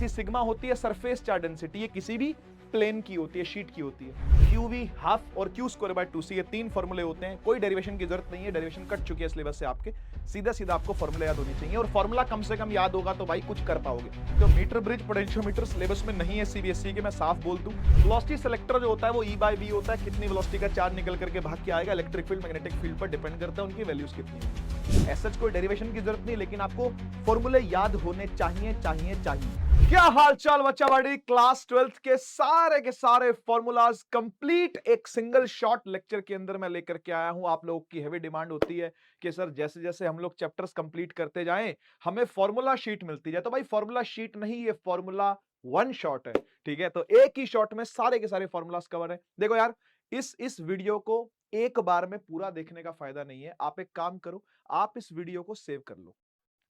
ऐसी सिग्मा होती है सरफेस चार्ज डेंसिटी, ये किसी भी प्लेन की होती है, शीट की होती है। QV हाफ और Q स्क्वायर बाय 2C, ये तीन फॉर्मूले होते हैं। कोई डेरिवेशन की जरूरत नहीं है, डेरिवेशन कट चुकी है सिलेबस से आपके। सीधा सीधा आपको फॉर्मूला याद होनी चाहिए, और फॉर्मूला कम से कम याद होगा तो भाई कुछ कर पाओगे। तो मीटर ब्रिज पोटेंशियोमीटर सिलेबस में नहीं है CBSE के, मैं साफ बोल दूं। वेलोसिटी सेलेक्टर जो होता है वो E/B होता है, कितनी वेलोसिटी का चार्ज निकल करके भाग के आएगा, इलेक्ट्रिक फील्ड मैग्नेटिक फील्ड पर डिपेंड करता है उनकी वैल्यूज कितनी है। ऐसा कोई डेरिवेशन की जरूरत नहीं, लेकिन आपको फॉर्मूले याद होने चाहिए चाहिए चाहिए। क्या हाल चाल बच्चा बड़ी, क्लास 12th के सारे फॉर्मूलाज कंप्लीट एक सिंगल शॉर्ट लेक्चर के अंदर मैं लेकर के आया हूं। आप लोगों की हैवी डिमांड होती है कि सर जैसे जैसे हम लोग चैप्टर्स कंप्लीट करते जाएं हमें फॉर्मूला शीट मिलती जाए। तो भाई फॉर्मूला शीट नहीं, ये फॉर्मूला वन शॉट है, ठीक है। तो एक ही शॉट में सारे के सारे फॉर्मूलाज कवर है। देखो यार, इस वीडियो को एक बार में पूरा देखने का फायदा नहीं है। आप एक काम करो, आप इस वीडियो को सेव कर लो,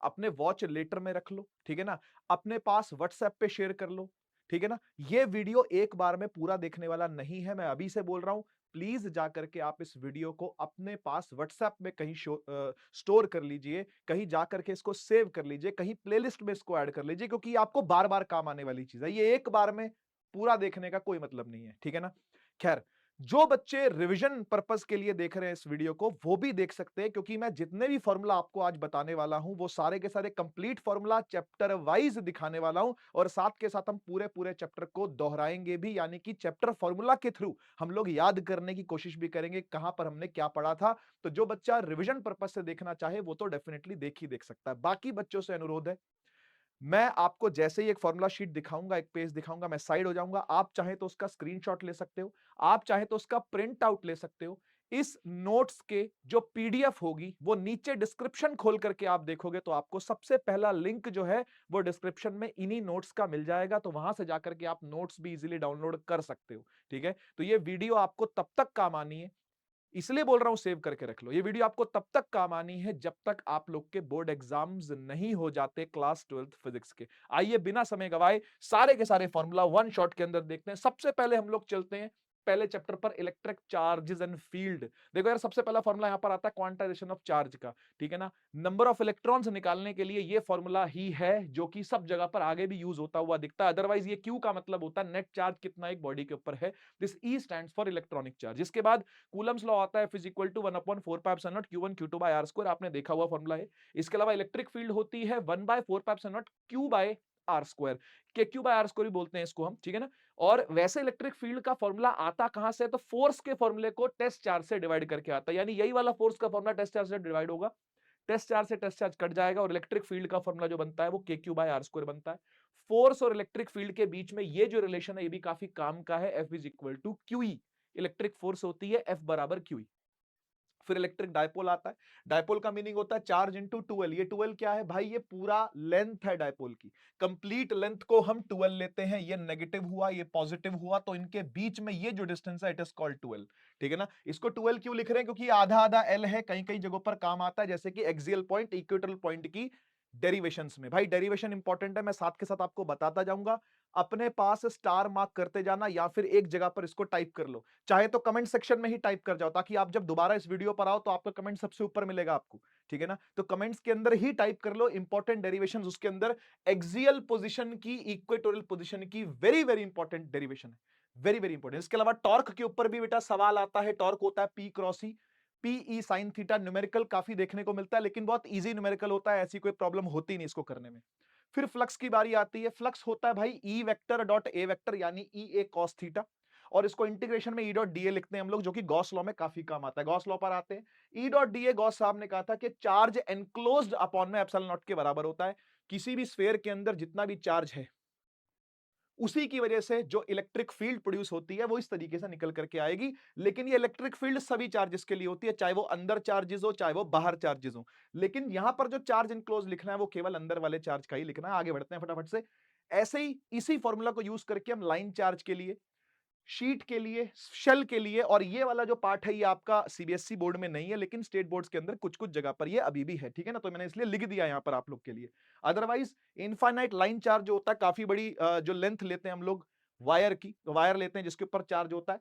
अपने वॉच लेटर में रख लो, ठीक है ना, अपने पास व्हाट्सएप पे शेयर कर लो, ठीक है ना। ये वीडियो एक बार में पूरा देखने वाला नहीं है, मैं अभी से बोल रहा हूं। प्लीज जाकर के आप इस वीडियो को अपने पास व्हाट्सएप में कहीं स्टोर कर लीजिए, कहीं जाकर के इसको सेव कर लीजिए, कहीं प्लेलिस्ट में इसको ऐड कर लीजिए, क्योंकि ये आपको बार बार काम आने वाली चीज है। ये एक बार में पूरा देखने का कोई मतलब नहीं है, ठीक है ना। खैर, जो बच्चे रिवीजन पर्पस के लिए देख रहे हैं इस वीडियो को, वो भी देख सकते हैं, क्योंकि मैं जितने भी फॉर्मूला आपको आज बताने वाला हूं वो सारे के सारे कंप्लीट फॉर्मूला चैप्टर वाइज दिखाने वाला हूं, और साथ के साथ हम पूरे पूरे चैप्टर को दोहराएंगे भी, यानी कि चैप्टर फॉर्मूला के थ्रू हम लोग याद करने की कोशिश भी करेंगे कहां पर हमने क्या पढ़ा था। तो जो बच्चा रिवीजन पर्पस से देखना चाहे वो तो डेफिनेटली देख ही देख सकता है। बाकी बच्चों से अनुरोध है, मैं आपको जैसे ही एक फॉर्मूला शीट दिखाऊंगा, एक पेज दिखाऊंगा, मैं साइड हो जाऊंगा। आप चाहे तो उसका स्क्रीनशॉट ले सकते हो, आप चाहे तो उसका प्रिंट आउट ले सकते हो। इस नोट्स के जो PDF होगी वो नीचे डिस्क्रिप्शन खोल करके आप देखोगे तो आपको सबसे पहला लिंक जो है वो डिस्क्रिप्शन में इन्हीं नोट्स का मिल जाएगा। तो वहां से जाकर के आप नोट्स भी इजीली डाउनलोड कर सकते हो, ठीक है। तो ये वीडियो आपको तब तक काम आनी है, इसलिए बोल रहा हूं सेव करके रख लो। ये वीडियो आपको तब तक काम आनी है जब तक आप लोग के बोर्ड एग्जाम्स नहीं हो जाते क्लास 12th फिजिक्स के। आइए बिना समय गवाए सारे के सारे फॉर्मूला वन शॉट के अंदर देखते हैं। सबसे पहले हम लोग चलते हैं पहले चैप्टर पर, इलेक्ट्रिक चार्जेस एंड फील्ड। देखो यार, सबसे पहला फॉर्मूला यहां पर आता है क्वांटाइजेशन ऑफ चार्ज का, ठीक है ना। नंबर ऑफ इलेक्ट्रॉन्स निकालने के लिए ये फॉर्मूला ही है जो कि सब जगह पर आगे भी यूज होता हुआ दिखता है। अदरवाइज ये क्यू का मतलब होता है नेट चार्ज कितना एक बॉडी के ऊपर है। This E stands for electronic charge. इसके बाद कूलम्स लॉ आता है, F equal to 1/4 Q1 Q2 by R square, आपने देखा हुआ फॉर्मूला है। इसके अलावा इलेक्ट्रिक फील्ड होती है 1/4 Q बाय आर स्क्वायर, के क्यू बाय आर स्क्वायर भी बोलते हैं इसको हम, ठीक है ना। और वैसे इलेक्ट्रिक फील्ड का फॉर्मूला आता कहां से है, तो फोर्स के फॉर्मूले को टेस्ट चार्ज से डिवाइड करके आता है। यानी यही वाला फोर्स का फॉर्मूला टेस्ट चार्ज से डिवाइड होगा, टेस्ट चार्ज से टेस्ट चार्ज कट जाएगा, और इलेक्ट्रिक फील्ड का फॉर्मूला जो बनता है वो के क्यू बाय आर स्क्वायर बनता है। फोर्स और इलेक्ट्रिक फील्ड के बीच में ये जो रिलेशन है ये भी काफी काम का है। F equal to QE, electric force होती है F बराबर QE। फिर इलेक्ट्रिक डायपोल आता है। डायपोल का मीनिंग होता है चार्ज इनटू 12। ये 12 क्या है भाई, ये पूरा लेंथ है डायपोल की, कंप्लीट लेंथ को हम 12 लेते हैं। ये नेगेटिव हुआ, ये पॉजिटिव हुआ, तो इनके बीच में ये जो डिस्टेंस है इट इज कॉल्ड 12, ठीक है ना। इसको 12 क्यों लिख रहे हैं, क्योंकि आधा आधा L है, कई कई जगहों पर काम आता है, जैसे कि एक्सियल पॉइंट, इक्वेटोरियल पॉइंट की डेरिवेशंस में। भाई डेरिवेशन इंपॉर्टेंट है, मैं साथ के साथ आपको बताता जाऊंगा। अपने पास स्टार मार्क करते जाना, या फिर एक जगह पर इसको टाइप कर लो, चाहे तो कमेंट सेक्शन में ही टाइप कर जाओ, ताकि आप जब दोबारा इस वीडियो पर आओ तो आपका कमेंट सबसे ऊपर मिलेगा आपको, ठीक है ना। तो कमेंट्स के अंदर ही टाइप कर लो इंपॉर्टेंट डेरिवेशंस, उसके अंदर एक्सियल पोजीशन की, इक्वेटोरियल पोजीशन की वेरी वेरी इंपॉर्टेंट डेरिवेशन है, वेरी वेरी इंपॉर्टेंट। इसके अलावा टॉर्क के ऊपर भी बेटा सवाल आता है। टॉर्क होता है P क्रॉस ई, PE साइन थीटा। न्यूमेरिकल काफी देखने को मिलता है, लेकिन बहुत इजी न्यूमेरिकल होता है, ऐसी कोई प्रॉब्लम होती नहीं इसको करने में। फिर फ्लक्स की बारी आती है। फ्लक्स होता है भाई E vector dot A vector, यानी EA cos थीटा, और इसको इंटीग्रेशन में E डॉट DA लिखते हैं हम लोग, जो कि गॉस लॉ में काफी काम आता है। गॉस लॉ पर आते हैं। E डॉट DA, गॉस साहब ने कहा था कि चार्ज एनक्लोज्ड अपॉन में एप्सिलॉन नॉट के बराबर होता है। किसी भी स्फीयर के अंदर जितना भी चार्ज है, उसी की वजह से जो इलेक्ट्रिक फील्ड प्रोड्यूस होती है वो इस तरीके से निकल करके आएगी। लेकिन ये इलेक्ट्रिक फील्ड सभी चार्जेस के लिए होती है, चाहे वो अंदर चार्जेस हो चाहे वो बाहर चार्जेस हो। लेकिन यहां पर जो चार्ज इनक्लोज लिखना है वो केवल अंदर वाले चार्ज का ही लिखना है। आगे बढ़ते हैं फटाफट से। ऐसे ही इसी फॉर्मूला को यूज करके हम लाइन चार्ज के लिए, शीट के लिए, शेल के लिए, और ये वाला जो पार्ट है ये आपका CBSE बोर्ड में नहीं है, लेकिन स्टेट बोर्ड्स के अंदर कुछ कुछ जगह पर ये अभी भी है, ठीक है ना। तो मैंने इसलिए लिख दिया यहां पर आप लोग के लिए। अदरवाइज इनफाइनाइट लाइन चार्ज जो होता है, काफी बड़ी जो लेंथ लेते हैं हम लोग वायर की, वायर लेते हैं जिसके ऊपर चार्ज होता है,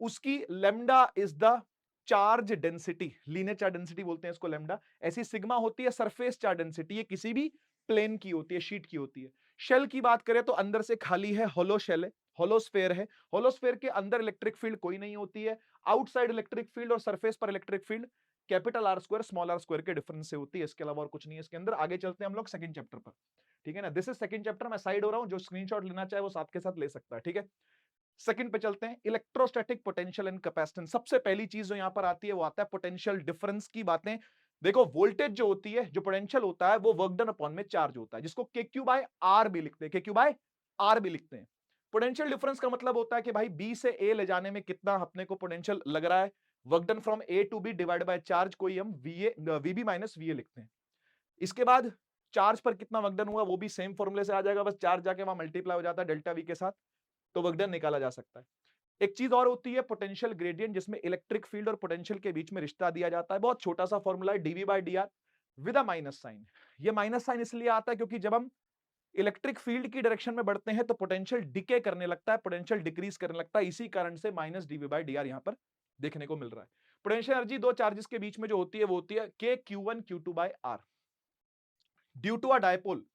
उसकी lambda is the charge density, linear charge density बोलते हैं इसको लेमडा। ऐसी सिग्मा होती है सरफेस चार्ज डेंसिटी, ये किसी भी प्लेन की होती है, शीट की होती है। शेल की बात करें तो अंदर से खाली है, होलो शेल है, होलोस्फेयर है। होलोस्फेयर के अंदर इलेक्ट्रिक फील्ड कोई नहीं होती है। आउटसाइड इलेक्ट्रिक फील्ड और सरफेस पर electric field capital R square small R square के डिफरेंस से होती है, इसके अलावा और कुछ नहीं है इसके अंदर। आगे चलते हैं हम लोग सेकंड चैप्टर पर, ठीक है ना। दिस इज सेकंड चैप्टर, मैं साइड हो रहा हूं, जो स्क्रीनशॉट लेना चाहे वो साथ के साथ ले सकता है, ठीक है। सेकंड पे चलते हैं, इलेक्ट्रोस्टैटिक पोटेंशियल एंड कैपेसिटेंस। सबसे पहली चीज जो यहां पर आती है वो आता है पोटेंशियल डिफरेंस की बातें। देखो वोल्टेज जो होती है, जो पोटेंशियल होता है वो वर्क डन अपॉन में चार्ज होता है, जिसको के क्यू बाय आर भी लिखते हैं, के क्यू बाय आर भी लिखते हैं। पोटेंशियल डिफरेंस का मतलब होता है कि भाई बी से ए ले जाने में कितना अपने को पोटेंशियल लग रहा है, work done from A to B divide by charge, कोई हम वीबी माइनस वीए लिखते हैं। इसके बाद चार्ज पर कितना वर्क डन हुआ वो भी सेम फॉर्मूले से आ जाएगा, बस चार्ज जाके वहां मल्टीप्लाई हो जाता है डेल्टा वी के साथ, तो वर्क डन निकाला जा सकता है। एक चीज और होती है पोटेंशियल ग्रेडियंट, जिसमें इलेक्ट्रिक फील्ड और पोटेंशियल के बीच में रिश्ता दिया जाता है। बहुत छोटा सा फॉर्मूला है, DV by D R with a minus sign. ये माइनस साइन इसलिए आता है क्योंकि जब हम इलेक्ट्रिक फील्ड की डायरेक्शन में बढ़ते हैं तो पोटेंशियल डिके करने लगता है, पोटेंशियल डिक्रीज करने लगता है, इसी कारण से minus DV by D R यहां पर देखने को मिल रहा है। पोटेंशियल एनर्जी दो चार्जेस के बीच में जो होती है वो होती है के Q one Q two by R due to a dipole.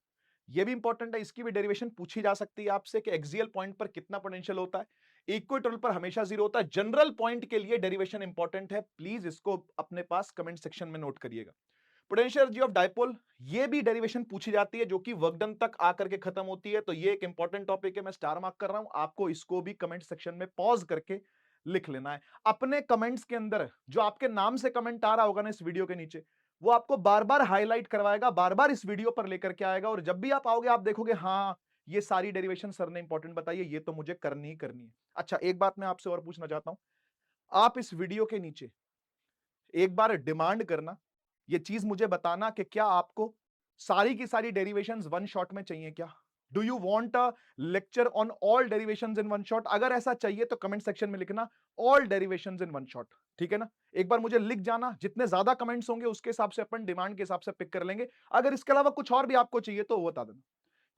ये भी इंपॉर्टेंट है, इसकी भी डेरिवेशन पूछी जा सकती है आपसे कि एक्सियल पॉइंट पर कितना पोटेंशियल होता है, इक्वेटोरियल पर हमेशा जीरो होता है। जनरल पॉइंट के लिए डेरिवेशन इंपॉर्टेंट है, प्लीज इसको अपने पास कमेंट सेक्शन में नोट करिएगा। पोटेंशियल एनर्जी ऑफ डायपोल, ये भी डेरिवेशन पूछी जाती है जो कि वर्क डन तक आकर के खत्म होती है, तो ये एक इंपॉर्टेंट टॉपिक है, मैं स्टार मार्क कर रहा हूं, आपको इसको भी कमेंट सेक्शन में पॉज करके लिख लेना है। अपने कमेंट्स के अंदर जो आपके नाम से कमेंट आ रहा होगा ना इस वीडियो के नीचे, वो आपको बार बार हाईलाइट करवाएगा, बार बार इस वीडियो पर लेकर के आएगा, और जब भी आप आओगे आप देखोगे हाँ ये सारी डेरिवेशन सर ने इंपॉर्टेंट बताई है, ये तो मुझे करनी ही करनी है। अच्छा एक बात मैं आपसे और पूछना चाहता हूं, आप इस वीडियो के नीचे एक बार डिमांड करना, ये चीज मुझे बताना कि क्या आपको सारी की सारी डेरिवेशंस वन शॉट में चाहिए क्या? Do you want a lecture on all derivations in one shot? अगर ऐसा चाहिए तो कमेंट सेक्शन में लिखना all derivations in one shot, ठीक है ना। एक बार मुझे लिख जाना, जितने ज्यादा कमेंट्स होंगे उसके हिसाब से अपन डिमांड के हिसाब से पिक कर लेंगे। अगर इसके अलावा कुछ और भी आपको चाहिए तो वो बता देना,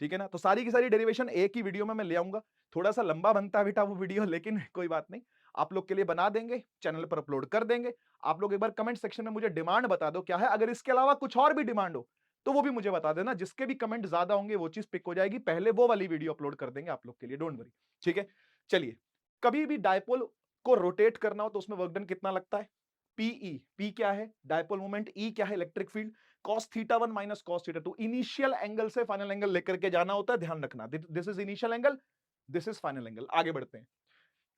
ठीक है ना। तो सारी की सारी डेरिवेशन एक ही वीडियो में मैं ले आऊंगा, थोड़ा सा लंबा बनता है बेटा वो वीडियो, लेकिन कोई बात नहीं, आप लोग के लिए बना देंगे, चैनल पर अपलोड कर देंगे। आप लोग एक बार कमेंट सेक्शन में मुझे डिमांड बता दो क्या है, अगर इसके अलावा कुछ और भी डिमांड हो तो वो भी मुझे बता देना, जिसके भी कमेंट ज्यादा होंगे वो चीज पिक हो जाएगी, पहले वो वाली वीडियो अपलोड कर देंगे आप लोग के लिए, डोंट वरी, ठीक है। चलिए, कभी भी डायपोल को रोटेट करना हो तो उसमें वर्क डन कितना लगता है? पीई, पी क्या है डायपोल मोमेंट, ई क्या है electric field, cos theta one minus cos theta two. Initial angle से फाइनल एंगल लेकर के जाना होता है, ध्यान रखना, this is initial angle, this is final angle. आगे बढ़ते हैं,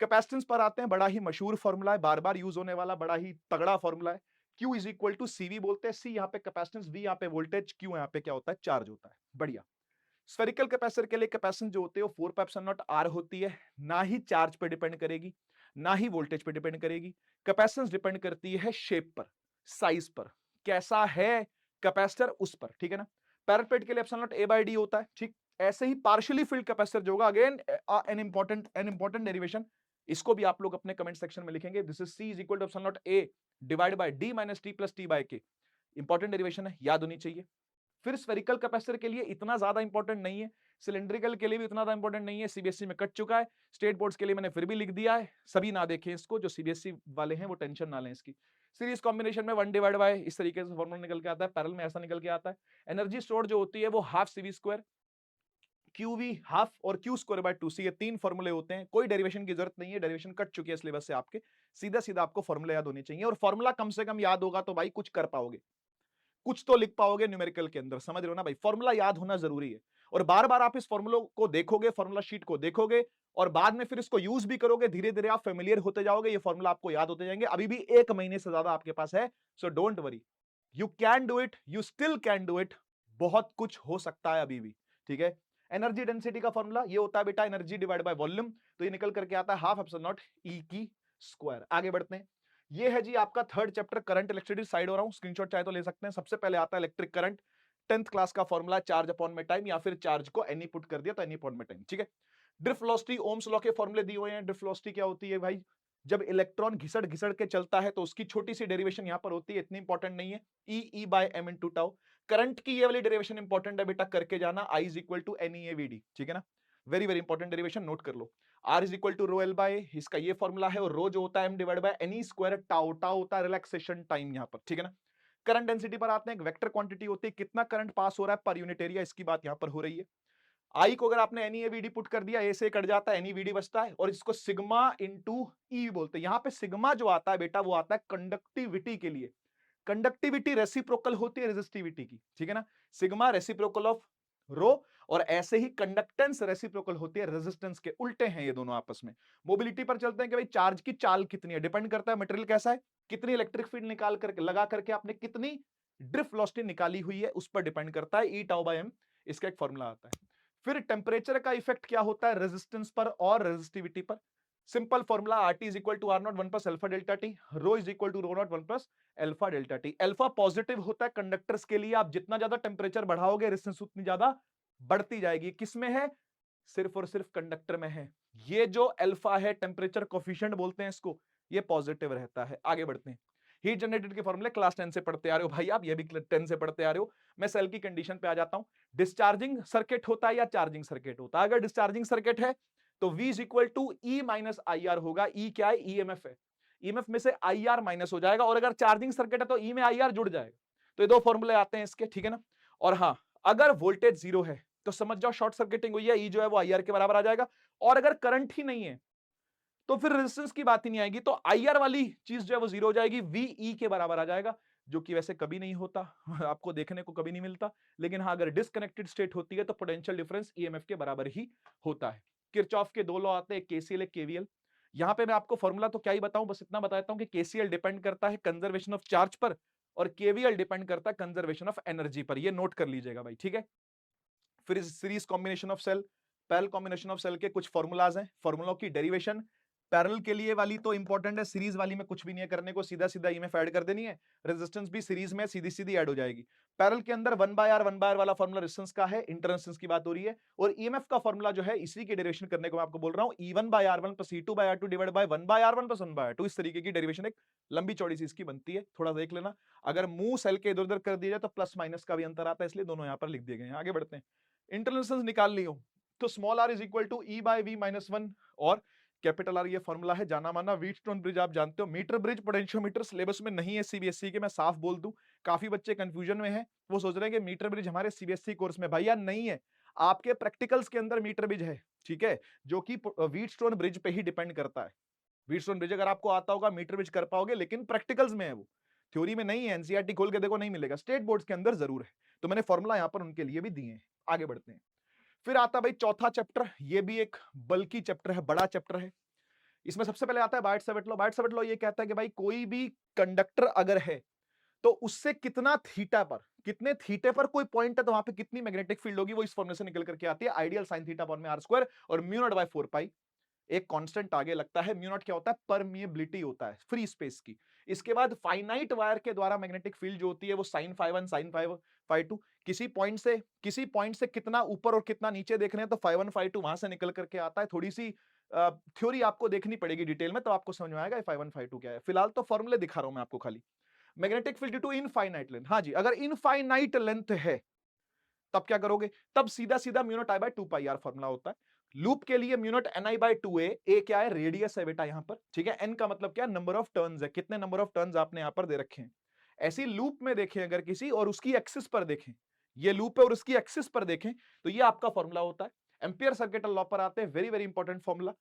कैपेसिटेंस पर आते हैं, बड़ा ही मशहूर फॉर्मूला है, बार बार यूज होने वाला, बड़ा ही तगड़ा फॉर्मूला है। Q is equal to CV बोलते हैं, सी यहाँ पे कैपेसिटेंस, वी यहाँ पे वोल्टेज, Q यहाँ पे क्या होता है? चार्ज होता है। बढ़िया। स्फेरिकल कैपेसिटर के लिए कैपेसिटेंस जो होती है वो 4 पाई एप्सिलॉन नॉट आर होती है, ना ही चार्ज पे डिपेंड करेगी ना ही वोल्टेज पे डिपेंड करेगी। कैपेसिटेंस डिपेंड करती है शेप पर, साइज पर, कैसा है कैपेसिटर उस पर, ठीक है ना। पैरेलल प्लेट के लिए epsilon nought A by D होता है, ठीक। ऐसे ही पार्शियली फिल्ड कैपेसिटर जो होगा, अगेन एन इंपॉर्टेंट डेरिवेशन, इसको भी आप लोग अपने कमेंट सेक्शन में लिखेंगे। This is C is equal to epsilon nought A divide by D minus T plus T by K. Important derivation है, याद होनी चाहिए। फिर स्फेरिकल कैपेसिटर के लिए इतना ज्यादा इंपॉर्टेंट नहीं है, सिलिंड्रिकल के लिए भी इतना ज्यादा इंपॉर्टेंट नहीं है, सीबीएसई में कट चुका है। स्टेट बोर्ड्स के लिए मैंने फिर भी लिख दिया है, सभी ना देखें इसको, जो सीबीएसई वाले हैं वो टेंशन ना लें इसकी। सीरीज कॉम्बिनेशन में 1 डिवाइड बाय इस तरीके से फॉर्मूला निकल के आता है, पैरेलल में ऐसा निकल के आता है। एनर्जी स्टोर जो होती है वो half CV square, Q V half और क्यू स्क्वायर बाय 2c, ये तीन फॉर्मूले होते हैं। कोई डेरिवेशन की जरूरत नहीं है, डेरिवेशन कट चुकी है सिलेबस से आपके, सीधा सीधा आपको फॉर्मूला याद होने चाहिए, और फॉर्मूला कम से कम याद होगा तो भाई कुछ कर पाओगे, कुछ तो लिख पाओगे न्यूमेरिकल के अंदर, समझ रहे हो ना भाई। फॉर्मूला याद होना जरूरी है, और बार बार आप इस फॉर्मूला को देखोगे, फॉर्मूला शीट को देखोगे, और बाद में फिर इसको यूज भी करोगे, धीरे धीरे आप फेमिलियर होते जाओगे, ये फॉर्मूला आपको याद होते जाएंगे। अभी भी 1 महीने से ज्यादा आपके पास है, so don't worry, you can do it, you still can do it, बहुत कुछ हो सकता है अभी भी, ठीक है। एनर्जी डेंसिटी का फॉर्मूला ये होता है बेटा एनर्जी डिवाइड बाय वॉल्यूम, तो ये निकल करके आता है हाफ एप्सिलॉन नॉट ई की स्क्वायर। आगे बढ़ते हैं, ये है जी आपका third chapter, current electricity, side हो रहा हूं, स्क्रीनशॉट चाहे तो ले सकते हैं। सबसे पहले आता है इलेक्ट्रिक करंट, 10th क्लास का फॉर्मूला, चार्ज अपॉन में टाइम, या फिर चार्ज को एनी पुट कर दिया तो एनी अपॉन में टाइम, ठीक है। ड्रिफ्ट वेलोसिटी, ओम्स लॉ के फॉर्मूले दिए हुए हैं। ड्रिफ्ट वेलोसिटी क्या होती है भाई? जब इलेक्ट्रॉन घिसड़ घिसड़ के चलता है तो उसकी छोटी सी डेरिवेशन यहां पर होती है, इतनी इंपॉर्टेंट नहीं है, E by M into tau. Current की ये वाली डेरिवेशन इंपॉर्टेंट है बेटा, करके जाना, I is equal to N E A V D, ठीक है ना। Very very important derivation, note कर लो। R is equal to rho L by, इसका ये फॉर्मूला है, और रो जो होता है M divide by N E square tau, tau होता है रिलैक्सेशन टाइम यहां पर, ठीक है ना। करंट डेंसिटी पर आते हैं, एक वेक्टर क्वांटिटी होती है, कितना करंट पास हो रहा है पर यूनिट एरिया, इसकी बात यहां पर हो रही है। आई को अगर आपने एनईवीडी पुट कर दिया, ए से कट जाता है, एनईवीडी बचता है, और इसको सिग्मा इंटू ई बोलते हैं। यहां पे सिग्मा जो आता है बेटा वो आता है कंडक्टिविटी के लिए। कंडक्टिविटी रेसिप्रोकल होती है रेजिस्टिविटी की, ठीक है ना। सिग्मा रेसिप्रोकल ऑफ रो, और ऐसे ही कंडक्टेंस रेसिप्रोकल होती है रेजिस्टेंस के। उल्टे हैं ये दोनों आपस में। मोबिलिटी पर चलते हैं कि भाई चार्ज की चाल कितनी है, डिपेंड करता है मटेरियल कैसा है, कितनी इलेक्ट्रिक फील्ड निकाल करके लगा करके आपने कितनी ड्रिफ्ट वेलोसिटी निकाली हुई है, उस पर डिपेंड करता है। ई टाउ बाय एम इसका एक फॉर्मूला आता है। फिर टेम्परेचर का इफेक्ट क्या होता है रेजिस्टेंस पर और रेजिस्टिविटी पर। Simple formula RT is equal to R nought 1 plus alpha delta T, rho is equal to rho nought 1 plus alpha delta T. Alpha positive होता है कंडक्टर्स के लिए, आप जितना ज्यादा टेम्परेचर बढ़ाओगे रेजिस्टेंस उतनी ज्यादा बढ़ती जाएगी। किसमें है, सिर्फ और सिर्फ कंडक्टर में है। ये जो अल्फा है टेम्परेचर कोफिशिएंट बोलते हैं इसको, ये पॉजिटिव रहता है। आगे बढ़ते हैं। हीट जनरेटेड के फॉर्मूले क्लास 10 से पढ़ते आ रहे हो भाई आप, ये भी 10 से पढ़ते आ रहे हो। मैं सेल की कंडीशन पे आ जाता हूं। डिस्चार्जिंग सर्किट होता है या चार्जिंग सर्किट होता है। अगर डिस्चार्जिंग सर्किट है तो V is equal to E minus I R होगा। ई क्या है, ईएमएफ है। ईएमएफ में से आई आर माइनस हो जाएगा, और अगर चार्जिंग सर्किट है तो ई में आई आर जुड़ जाएगा। तो ये दो फॉर्मूले आते हैं इसके, ठीक है ना। और हाँ, अगर वोल्टेज जीरो है तो समझ जाओ शॉर्ट सर्किटिंग हुई है, ई जो है वो आई आर के बराबर आ जाएगा। और अगर करंट ही नहीं है तो फिर रेजिस्टेंस की बात ही नहीं आएगी, तो आई आर वाली चीज जो है वो जीरो हो जाएगी, वी के बराबर आ जाएगा, जो कि वैसे कभी नहीं होता आपको देखने को कभी नहीं मिलता। लेकिन हाँ, अगर डिस्कनेक्टेड स्टेट होती है तो पोटेंशियल डिफरेंस ईएमएफ के बराबर ही होता है। किरचॉफ के दो लॉ आते हैं, केसीएल एक केवीएल। यहां पे मैं आपको फॉर्मूला तो क्या ही बताऊं, बस इतना बताता हूं कि केसीएल डिपेंड करता है कंजर्वेशन ऑफ चार्ज पर, और केवीएल डिपेंड करता है कंजर्वेशन ऑफ एनर्जी पर। ये नोट कर लीजिएगा भाई, ठीक है। फिर series combination of cell, parallel combination of cell के कुछ फॉर्मूलाज हैं, फॉर्मूलों की डेरिवेशन। पैरेलल के लिए वाली तो इंपॉर्टेंट है, सीरीज वाली में कुछ भी नहीं है करने को, सीधा सीधा ईएमएफ ऐड कर देनी है। रेजिस्टेंस भी सीरीज में सीधी सीधी ऐड हो जाएगी। पैरेलल के अंदर 1/r वाला फॉर्मूला रेजिस्टेंस का है, इंटररेजिस्टेंस की बात हो रही है। और ईएमएफ का फॉर्मूला जो है इसी की डेरिवेशन करने को मैं आपको बोल रहा हूं, E1/r1 + E2/r2 divide by 1/r1 + 1/r2। इस तरीके की डेरिवेशन एक लंबी चौड़ी सी इसकी बनती है, थोड़ा देख लेना। अगर मुंह सेल के इधर उधर कर दिया जाए तो प्लस माइनस का भी अंतर आता है, इसलिए दोनों यहां पर लिख दिए गए हैं। आगे बढ़ते हैं। इंटरनेशनल निकाल लियो तो small r is equal to E/v-1, और कैपिटल R ये फॉर्मूला है जाना माना। व्हीटस्टोन ब्रिज आप जानते हो, मीटर ब्रिज पोटेंशियोमीटर सिलेबस में नहीं है सीबीएसई के, मैं साफ बोल दूं। काफी बच्चे कंफ्यूजन में हैं, वो सोच रहे हैं कि मीटर ब्रिज हमारे सीबीएसई कोर्स में, भैया नहीं है। आपके प्रैक्टिकल्स के अंदर मीटर ब्रिज है, ठीक है, जो कि व्हीटस्टोन ब्रिज पे ही डिपेंड करता है। व्हीटस्टोन ब्रिज अगर आपको आता होगा मीटर ब्रिज कर पाओगे, लेकिन प्रैक्टिकल्स में है वो, थ्योरी में नहीं है। एनसीईआरटी खोल के देखो नहीं मिलेगा, स्टेट बोर्ड्स के अंदर जरूर है। तो मैंने फॉर्मूला यहां पर उनके लिए भी दिए हैं। आगे बढ़ते हैं। फिर आता भाई चौथा चैप्टर, ये भी एक बल्कि चैप्टर है, बड़ा चैप्टर है। इसमें सबसे पहले आता है बायट-सैवर्ट लॉ। बायट-सैवर्ट लॉ ये कहता है कि भाई कोई भी कंडक्टर अगर है तो उससे कितना थीटा पर, कितने थीटे पर कोई पॉइंट है तो वहां पे कितनी मैग्नेटिक फील्ड होगी, वो इस फॉर्मूले से निकल करके आती है। आइडियल sin थीटा अपॉन में r स्क्वायर और म्यू नॉट बाय 4 पाई, एक कांस्टेंट आगे लगता है। म्यू नॉट क्या होता है, परमिएबिलिटी होता है फ्री स्पेस की। इसके बाद फाइनाइट वायर के द्वारा मैग्नेटिक फील्ड जो होती है वो sin φ1 sin φ2, किसी पॉइंट से कितना ऊपर और कितना नीचे देख रहे हैं तो φ1 φ2 वहां से निकल करके आता है। थोड़ी सी थ्योरी आपको देखनी पड़ेगी डिटेल में, तो आपको समझ में आएगा φ1 φ2 क्या है। फिलहाल तो फॉर्मूले दिखा रहा हूं मैं आपको खाली। Magnetic field due to infinite length, हाँ जी, अगर इनफाइनाइट लेंथ है तब क्या करोगे, तब सीधा सीधा mu nought I by 2 pi R formula होता है। लूप के लिए mu nought ni by 2a, A क्या है, रेडियस है बेटा यहां पर, ठीक है। n का मतलब क्या, नंबर ऑफ टर्न्स है, कितने नंबर ऑफ टर्न्स आपने यहां पर दे रखे हैं। ऐसी लूप में देखें अगर किसी, और उसकी एक्सिस पर देखें, ये लूप है और उसकी एक्सिस पर देखें, तो ये आपका फॉर्मूला होता है। एम्पियर सर्किटल लॉ पर आते हैं, very very important formula.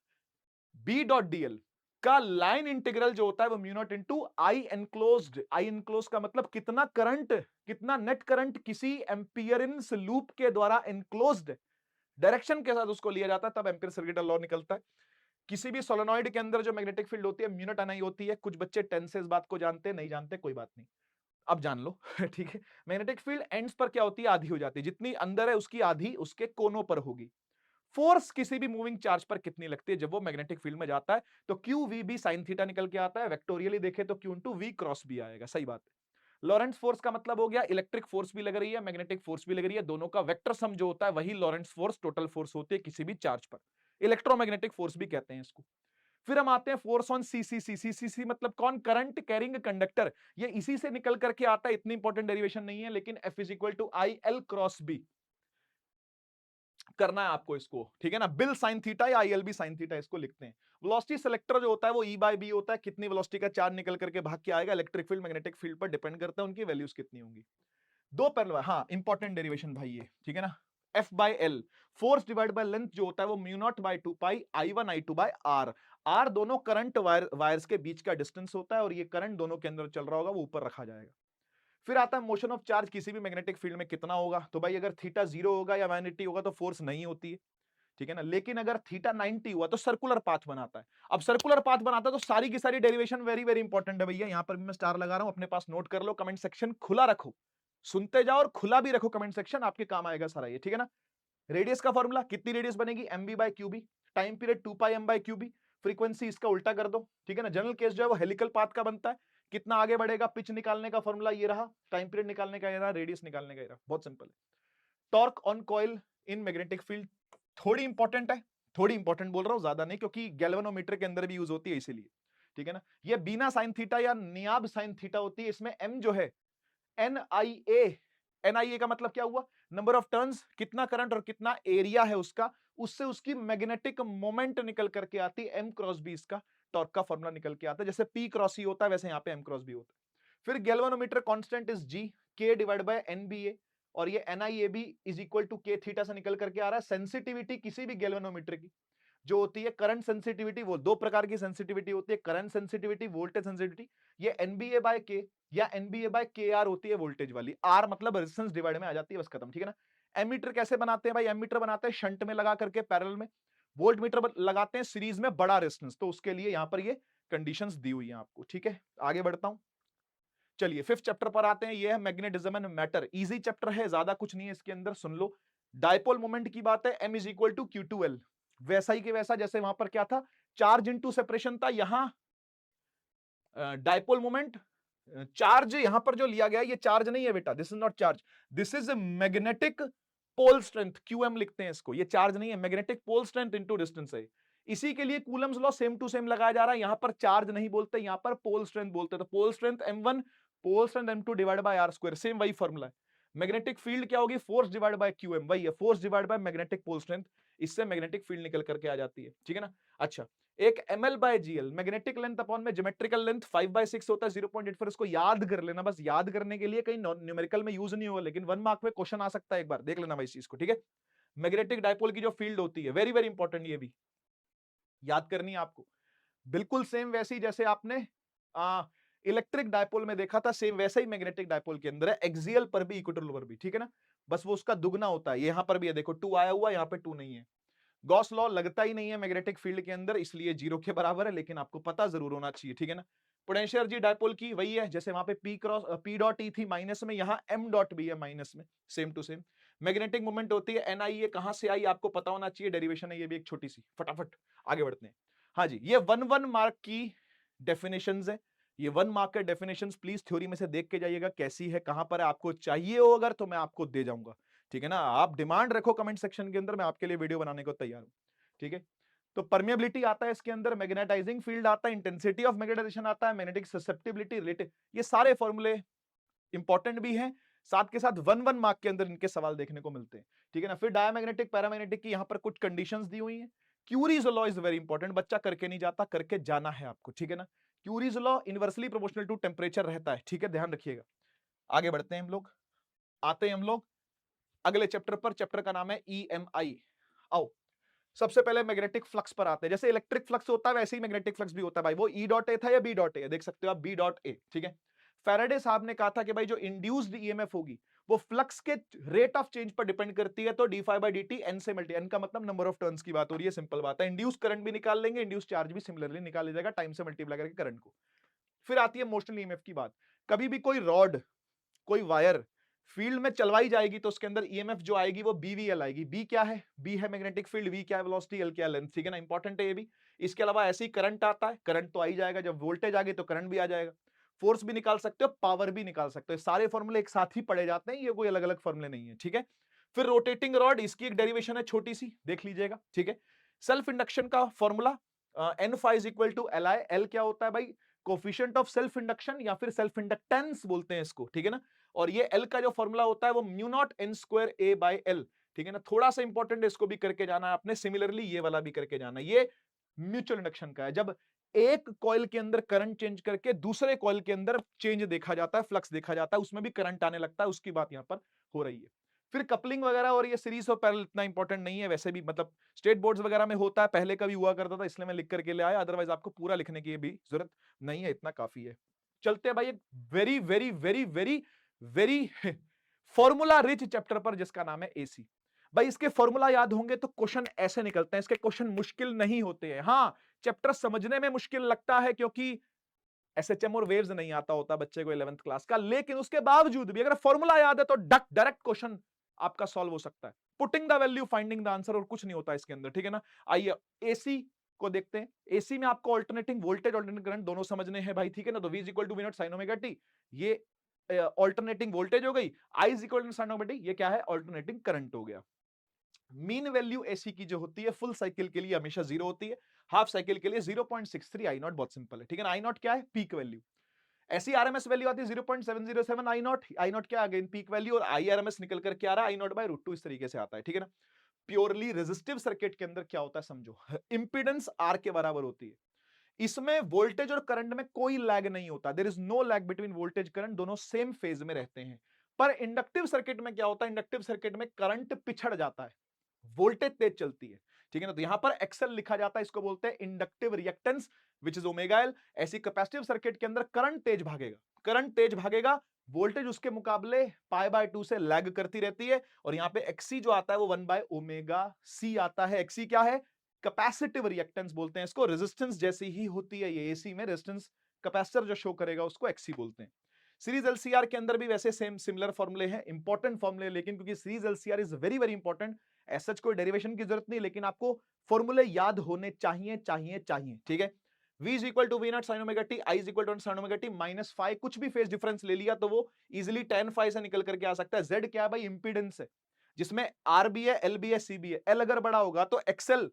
B dot DL का लाइन इंटीग्रल जो होता है वो mu nought into I enclosed. I enclose का मतलब कितना करंट, कितना नेट करंट किसी एम्पियरेंस लूप के द्वारा एनक्लोज्ड डायरेक्शन के साथ उसको लिया जाता है, तब एम्पियर सर्किटल लॉ निकलता है। किसी भी सोलेनॉइड के अंदर जो मैग्नेटिक फील्ड होती है म्यू नॉट एनआई होती है। कुछ बच्चे 10 से इस बात को जानते हैं, नहीं जानते कोई बात नहीं, अब जान लो ठीक है। मैग्नेटिक फील्ड एंड्स पर क्या होती है, आधी हो जाती है, जितनी अंदर है उसकी आधी उसके कोनों पर होगी। फोर्स किसी भी मूविंग चार्ज पर कितनी लगती है जब वो मैग्नेटिक फील्ड में जाता है, तो Q V B sine theta निकल के आता है। वेक्टोरियली देखे तो Q into V cross B आएगा, सही बात है। लॉरेंट्स फोर्स का मतलब हो गया इलेक्ट्रिक फोर्स भी लग रही है, मैग्नेटिक फोर्स भी लग रही है, दोनों का वेक्टर सम जो होता है वही लॉरेंट्स फोर्स टोटल फोर्स होती है किसी भी चार्ज पर। इलेक्ट्रोमैग्नेटिक फोर्स भी कहते हैं इसको। फिर हम आते हैं फोर्स ऑन सीसी मतलब कौन, करंट कैरिंग कंडक्टर। ये इसी से निकल करके आता है, इतनी इंपॉर्टेंट डेरिवेशन नहीं है, लेकिन F is equal to I L cross B करना है आपको इसको, ठीक है ना। बिल साइन थीटा या I L B sine theta इसको लिखते हैं। वेलोसिटी सेलेक्टर जो होता है वो ई बाय बी होता है, कितनी वेलोसिटी का चार्ज निकल करके भाग के आएगा, इलेक्ट्रिक फील्ड मैग्नेटिक फील्ड पर डिपेंड करता है उनकी वैल्यूज कितनी होंगी। दो पैरेलल, हाँ इंपॉर्टेंट डेरिवेशन भाई ये, ठीक है ना। F by L, force divide by length जो होता है वो mu nought by 2 pi I1 I2 by R। R दोनों करंट वायर्स के बीच का डिस्टेंस होता है और ये करंट दोनों के अंदर चल रहा होगा वो ऊपर रखा जाएगा। फिर आता है मोशन ऑफ चार्ज किसी भी मैग्नेटिक फील्ड में कितना होगा। तो भाई अगर थीटा 0 होगा या 180 होगा तो फोर्स नहीं होती है, ठीक है ना। लेकिन अगर थीटा 90 हुआ तो सर्कुलर पाथ बनाता है। अब सर्कुलर पाथ बनाता है तो सारी की सारी डेरिवेशन वेरी वेरी इंपॉर्टेंट है भैया। यहां पर भी मैं स्टार लगा रहा हूं, अपने पास नोट कर लो, कमेंट सेक्शन खुला रखो, सुनते जाओ और खुला भी रखो कमेंट सेक्शन, आपके काम आएगा सारा ये, ठीक है ना। रेडियस का फॉर्मूला, कितनी रेडियस बनेगी, MB by QB, time period 2 pi M by QB, frequency इसका उल्टा कर दो, ठीक है ना। जनरल केस जो है वो हेलिकल पाथ का बनता है, कितना आगे बढ़ेगा, पिच निकालने का फॉर्मूला ये रहा, टाइम पीरियड निकालने का ये रहा, रेडियस निकालने का ये रहा, बहुत सिंपल है। Torque on coil in magnetic field थोड़ी इंपॉर्टेंट है, थोड़ी इंपॉर्टेंट बोल रहा हूं, ज्यादा नहीं, क्योंकि गैल्वेनोमीटर के अंदर भी यूज होती है इसीलिए, ठीक है ना। ये बीना साइन थीटा या नियाब साइन थीटा होती है। इसमें एम जो है एनआईए, एनआईए का मतलब क्या हुआ, नंबर ऑफ टर्न्स, कितना करंट और कितना एरिया है उसका, उससे उसकी मैग्नेटिक मोमेंट निकल करके आती है, एम क्रॉस बी इसका टॉर्क का फॉर्मूला निकल के आता है। जैसे पी क्रॉस ई होता है वैसे यहाँ पे एम क्रॉस बी होता है। फिर गैल्वेनोमीटर कांस्टेंट इज जी, के डिवाइड बाय एनबीए, और ये एनआईएबी इज इक्वल टू के थीटा से निकल करके आ रहा है। सेंसिटिविटी किसी भी गैल्वेनोमीटर की जो होती है, करंट सेंसिटिविटी, वो दो प्रकार की सेंसिटिविटी होती है, करंट सेंसिटिविटी, वोल्टेज सेंसिटिविटी। ये एनबीए बाय के या एनबीए बाय के आर होती है वोल्टेज वाली, आर मतलब रेजिस्टेंस डिवाइड में आ जाती है, बस खत्म, ठीक है ना। एमीटर कैसे बनाते हैं भाई, एमीटर बनाते हैं शंट में लगा करके पैरेलल में, वोल्ट मीटर लगाते हैं सीरीज में बड़ा रेजिस्टेंस, तो उसके लिए यहां पर ये कंडीशंस दी हुई है आपको, ठीक है। आगे बढ़ता हूं, चलिए फिफ्थ चैप्टर पर आते हैं, ये है magnetism and matter. Easy chapter है, ज्यादा कुछ नहीं है इसके अंदर, सुन लो। डायपोल मोमेंट की बात है, m is equal to Q two L, वैसा ही के वैसा जैसे वहां पर क्या था, चार्ज इनटू सेपरेशन था, यहां डायपोल मोमेंट, चार्ज यहां पर जो लिया गया ये चार्ज नहीं है बेटा, this is not charge, this is magnetic pole strength, QM लिखते हैं इसको, ये चार्ज नहीं है, magnetic pole strength into distance है। इसी के लिए Coulomb's law same to same लगाया जा रहा है, यहां पर चार्ज नहीं बोलते, यहां पर पोल स्ट्रेंथ बोलते हैं। तो pole strength m1, pole strength m2 divide by r square, same वही फॉर्मूला है। मैग्नेटिक फील्ड क्या होगी, फोर्स डिवाइड बाय क्यूएम, वही है, force divide by magnetic pole strength, इससे मैग्नेटिक फील्ड निकल करके आ जाती है, ठीक है ना। अच्छा, एक ml by GL, magnetic length upon में ज्योमेट्रिकल लेंथ 5/6 होता है 0.84, इसको याद कर लेना, बस याद करने के लिए, कहीं न्यूमेरिकल में यूज नहीं होगा, लेकिन 1 मार्क में क्वेश्चन आ सकता है, एक बार देख लेना भाई इस चीज को, ठीक है। मैग्नेटिक डायपोल की जो फील्ड होती है, वेरी वेरी इंपॉर्टेंट, ये भी याद करनी है आपको, बिल्कुल सेम वैसी जैसे आपने इलेक्ट्रिक डायपोल में देखा था, सेम वैसे ही मैग्नेटिक डायपोल के अंदर है, एक्सियल पर भी इक्वेटोरियल पर भी, ठीक है ना। बस वो उसका दुगना होता है, यहां पर भी है, देखो 2 आया हुआ, यहां पे 2 नहीं है। गॉस लॉ लगता ही नहीं है मैग्नेटिक फील्ड के अंदर, इसलिए 0 के बराबर है, लेकिन आपको पता जरूर होना चाहिए, ठीक है ना। पोटेंशियल एनर्जी डायपोल की वही है, जैसे वहां पे पी डॉट ई थी माइनस में, यहाँ एम डॉट बी है माइनस में, same to same. Magnetic movement होती है एनआई, ये कहां से आई आपको पता होना चाहिए, डेरिवेशन है ये भी एक छोटी सी, फटाफट आगे बढ़ते हैं। हाँ जी, ये 1 मार्क की डेफिनेशंस है, ये 1 मार्क के डेफिनेशंस प्लीज थ्योरी में से देख के जाइएगा कैसी है, कहां पर है, आपको चाहिए हो अगर तो मैं आपको दे जाऊंगा, ठीक है ना। आप डिमांड रखो कमेंट सेक्शन के अंदर, मैं आपके लिए वीडियो बनाने को तैयार हूं, ठीक है। तो परमिएबिलिटी आता है इसके अंदर, मैग्नेटाइजिंग फील्ड आता है, इंटेंसिटी ऑफ मैग्नेटाइजेशन आता है, मैग्नेटिक ससेप्टिबिलिटी रिलेटेड, ये सारे फॉर्मूले इंपॉर्टेंट भी हैं, साथ के साथ 1 मार्क के अंदर इनके सवाल देखने को मिलते हैं, ठीक है ना। फिर डायमैग्नेटिक पैरामैग्नेटिक की यहाँ पर कुछ कंडीशंस दी हुई हैं। Curies law is very important, बच्चा करके नहीं जाता, करके जाना है आपको, ठीक है ना। Curie's law inversely proportional to temperature रहता है, ठीक है, ध्यान रखिएगा। आगे बढ़ते हैं हम लोग, आते हैं हम लोग अगले चैप्टर पर, चैप्टर का नाम है EMI। आओ सबसे पहले मैग्नेटिक फ्लक्स पर आते हैं, जैसे इलेक्ट्रिक फ्लक्स होता है वैसे ही मैग्नेटिक फ्लक्स भी होता है भाई, वो ई डॉट ए था या बी डॉट ए, देख सकते हो आप बी डॉट ए, ठीक है। फैराडे साहब ने कहा था कि भाई जो इंड्यूस्ड ईएमएफ होगी वो फ्लक्स के रेट ऑफ चेंज पर डिपेंड करती है, तो D phi by D T N से मल्टी, एन का मतलब नंबर ऑफ टर्न्स की बात हो रही है, सिंपल बात है। इंड्यूस करंट भी निकाल लेंगे, इंड्यूस चार्ज भी सिमिलरली निकाल लिया जाएगा, टाइम से मल्टीप्लाई करके करंट को। फिर आती है मोशनल ईएमएफ की बात, कभी भी कोई रॉड, कोई वायर फील्ड में चलवाई जाएगी तो उसके अंदर ईएमएफ जो आएगी वो बीवीएल आएगी। बी क्या है, बी है मैग्नेटिक फील्ड, वी क्या है वेलोसिटी, एल क्या है लेंथ, ठीक है ना, इंपॉर्टेंट है ये भी। इसके अलावा ऐसे ही करंट आता है, करंट तो आ ही जाएगा, जब वोल्टेज आ गई तो करंट भी आ जाएगा। फोर्स भी निकाल सकते हो, पावर भी निकाल सकते हो, सारे फॉर्मूले एक साथ ही पढ़े जाते हैं, ये कोई अलग अलग फॉर्मूले नहीं है, ठीक है। फिर रोटेटिंग रॉड, इसकी एक डेरिवेशन है छोटी सी, देख लीजिएगा, ठीक है। सेल्फ इंडक्शन का formula N phi is equal to L I, L क्या होता है भाई, कोफिशिएंट ऑफ सेल्फ इंडक्शन या फिर सेल्फ इंडक्टेंस बोलते हैं इसको, ठीक है ना। और ये एल का जो फॉर्मूला होता है वो mu not an square A by L, ठीक है ना। थोड़ा सा इंपॉर्टेंट है, इसको भी करके जाना है आपने, सिमिलरली ये वाला भी करके जाना है। ये म्यूचुअल इंडक्शन का है, जब एक कॉइल के अंदर करंट चेंज करके दूसरे कॉइल के अंदर चेंज देखा जाता है, फ्लक्स देखा जाता है, उसमें भी करंट आने लगता है, उसकी बात यहां पर हो रही है। फिर कपलिंग वगैरह और ये सीरीज और पैरेलल इतना इंपॉर्टेंट नहीं है वैसे भी, मतलब स्टेट बोर्ड्स वगैरह में होता है, पहले कभी हुआ करता था इसलिए मैं लिख करके ले आया, अदरवाइज आपको पूरा लिखने की भी जरूरत नहीं है, इतना काफी है। चलते हैं भाई एक very very very very very formula rich chapter पर जिसका नाम है एसी। भाई इसके फॉर्मूला याद होंगे तो क्वेश्चन ऐसे निकलते हैं, इसके क्वेश्चन मुश्किल नहीं होते हैं। हाँ, चैप्टर समझने में मुश्किल लगता है क्योंकि एसएचएम और वेव्स नहीं आता होता बच्चे को 11th क्लास का, लेकिन उसके बावजूद भी अगर फॉर्मूला याद है तो डायरेक्ट क्वेश्चन आपका सॉल्व हो सकता है। Putting the value, finding the answer, और कुछ नहीं होता इसके अंदर, ठीक है ना। आइए एसी को देखते हैं। एसी में आपको ऑल्टरनेटिंग वोल्टेज, ऑल्टरनेटिंग करंट दोनों समझने हैं भाई, ठीक है ना। तो V equal to V naught sine omega t, ये ऑल्टरनेटिंग वोल्टेज हो गई। I equal to sine omega t, ये क्या है, ऑल्टरनेटिंग करंट हो गया। मीन वैल्यू एसी की जो होती है फुल साइकिल के लिए हमेशा 0 होती है, हाफ साइकिल के लिए 0.63 आई नॉट, बहुत सिंपल है, ठीक है ना। आई नॉट क्या है, पीक वैल्यू। ऐसी आरएमएस वैल्यू आती है 0.707 आई नॉट, आई नॉट क्या अगेन पीक वैल्यू, और आई आरएमएस निकल कर क्या आ रहा है, आई नॉट बाय रूट 2, इस तरीके से आता है, ठीक है ना। प्योरली रेजिस्टिव सर्किट के अंदर क्या होता है समझो, इंपीडेंस आर के बराबर होती है। इसमें वोल्टेज और करंट में कोई लैग नहीं होता, there is no lag between voltage current, दोनों सेम फेज में रहते हैं। पर इंडक्टिव सर्किट में क्या होता है, इंडक्टिव सर्किट में करंट पिछड़ जाता है, वोल्टेज तेज चलती है, ठीक है ना। तो यहां पर एक्सएल लिखा जाता है, इसको बोलते हैं inductive reactance which is omega L. ऐसी कैपेसिटिव सर्किट के अंदर करंट तेज भागेगा, करंट तेज भागेगा, वोल्टेज उसके मुकाबले पाई बाय 2 से लैग करती रहती है, और यहां पे एक्सी जो आता है वो 1 बाय ओमेगा सी आता है। एक्सी क्या है, कैपेसिटिव रिएक्टेंस बोलते हैं इसको, रेजिस्टेंस जैसी ही होती है ये एसी में, रेजिस्टेंस कैपेसिटर जो शो करेगा उसको एक्सी बोलते हैं। सीरीज एलसीआर के अंदर भी वैसे सेम सिमिलर फॉर्मूले हैं, इंपॉर्टेंट फॉर्मूले, लेकिन क्योंकि series LCR is very very important, ऐसा कोई डेरिवेशन की जरूरत नहीं, लेकिन आपको फॉर्मूले याद होने चाहिए चाहिए चाहिए, ठीक है। V is equal to V naught sine omega t, I is equal to sine omega t minus five, कुछ भी फेज डिफरेंस ले लिया तो वो इजिली tan फाइव से निकल करके आ सकता है। Z क्या है भाई, इंपीडेंस है, जिसमें R भी है, L भी है, C भी है। L अगर बड़ा होगा तो XL